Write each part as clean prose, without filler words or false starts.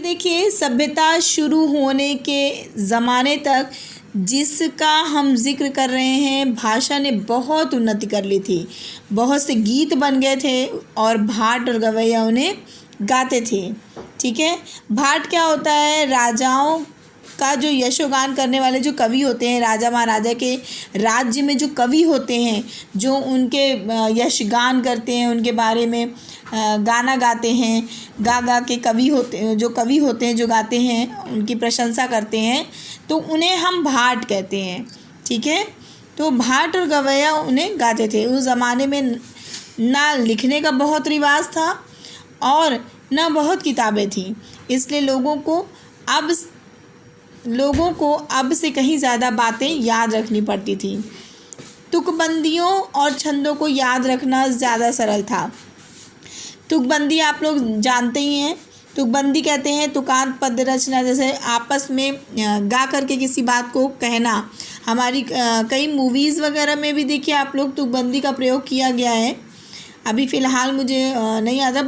देखिए, सभ्यता शुरू होने के ज़माने तक जिसका हम ज़िक्र कर रहे हैं, भाषा ने बहुत उन्नति कर ली थी। बहुत से गीत बन गए थे और भाट और गवैया उन्हें गाते थे। ठीक है, भाट क्या होता है? राजाओं का जो यशोगान करने वाले जो कवि होते हैं, राजा महाराजा के राज्य में जो कवि होते हैं, जो उनके यशगान करते हैं, उनके बारे में गाना गाते हैं, गा के कवि होते हैं, जो गाते हैं, उनकी प्रशंसा करते हैं, तो उन्हें हम भाट कहते हैं। ठीक है, तो भाट और गवैया उन्हें गाते थे। उस ज़माने में ना लिखने का बहुत रिवाज था और ना बहुत किताबें थीं, इसलिए लोगों को अब से कहीं ज़्यादा बातें याद रखनी पड़ती थी। तुकबंदियों और छंदों को याद रखना ज़्यादा सरल था। तुकबंदी आप लोग जानते ही हैं। तुकबंदी कहते हैं तुकांत पद्य रचना, जैसे आपस में गा करके किसी बात को कहना। हमारी कई मूवीज़ वगैरह में भी देखिए आप लोग तुकबंदी का प्रयोग किया गया है। अभी फ़िलहाल मुझे नहीं आता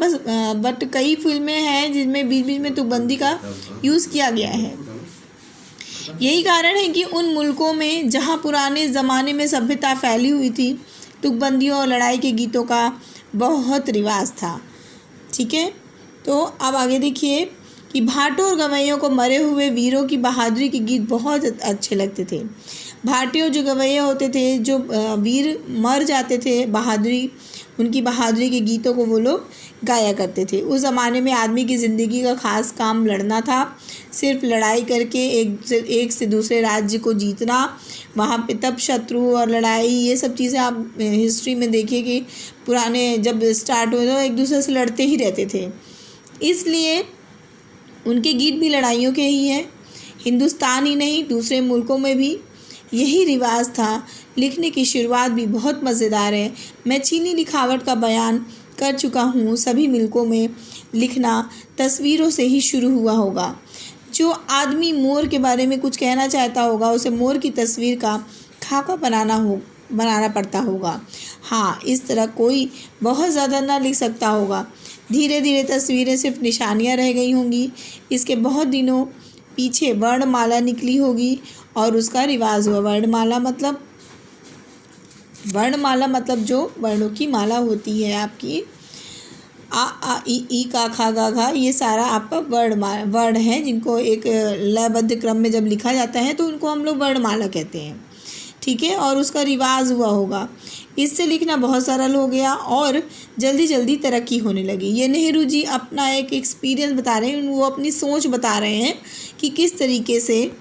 बट कई फिल्में हैं जिनमें बीच बीच में तुकबंदी का यूज़ किया गया है। यही कारण है कि उन मुल्कों में जहाँ पुराने ज़माने में सभ्यता फैली हुई थी, तुकबंदियों और लड़ाई के गीतों का बहुत रिवाज था। ठीक है, तो अब आगे देखिए कि भाटों और गवैयों को मरे हुए वीरों की बहादुरी के गीत बहुत अच्छे लगते थे। भाटियों जो गवैया होते थे, जो वीर मर जाते थे, उनकी बहादुरी के गीतों को वो लोग गाया करते थे। उस ज़माने में आदमी की ज़िंदगी का ख़ास काम लड़ना था। सिर्फ लड़ाई करके एक से दूसरे राज्य को जीतना, वहाँ पे तब शत्रु और लड़ाई, ये सब चीज़ें आप हिस्ट्री में देखिए कि पुराने जब स्टार्ट हुए तो एक दूसरे से लड़ते ही रहते थे। इसलिए उनके गीत भी लड़ाइयों के ही हैं। हिंदुस्तान ही नहीं, दूसरे मुल्कों में भी यही रिवाज था। लिखने की शुरुआत भी बहुत मज़ेदार है। मैं चीनी लिखावट का बयान कर चुका हूँ। सभी मुल्कों में लिखना तस्वीरों से ही शुरू हुआ होगा। जो आदमी मोर के बारे में कुछ कहना चाहता होगा, उसे मोर की तस्वीर का खाका बनाना पड़ता होगा। हाँ, इस तरह कोई बहुत ज़्यादा ना लिख सकता होगा। धीरे धीरे तस्वीरें सिर्फ निशानियाँ रह गई होंगी। इसके बहुत दिनों पीछे वर्णमाला निकली होगी और उसका रिवाज हुआ। वर्णमाला मतलब जो वर्णों की माला होती है आपकी, आ ई का खा गा घा, ये सारा आपका वर्ण है, जिनको एक लयबद्ध क्रम में जब लिखा जाता है तो उनको हम लोग वर्णमाला कहते हैं। ठीक है, और उसका रिवाज हुआ होगा। इससे लिखना बहुत सरल हो गया और जल्दी जल्दी तरक्की होने लगी। ये नेहरू जी अपना एक एक्सपीरियंस बता रहे हैं, वो अपनी सोच बता रहे हैं कि किस तरीके से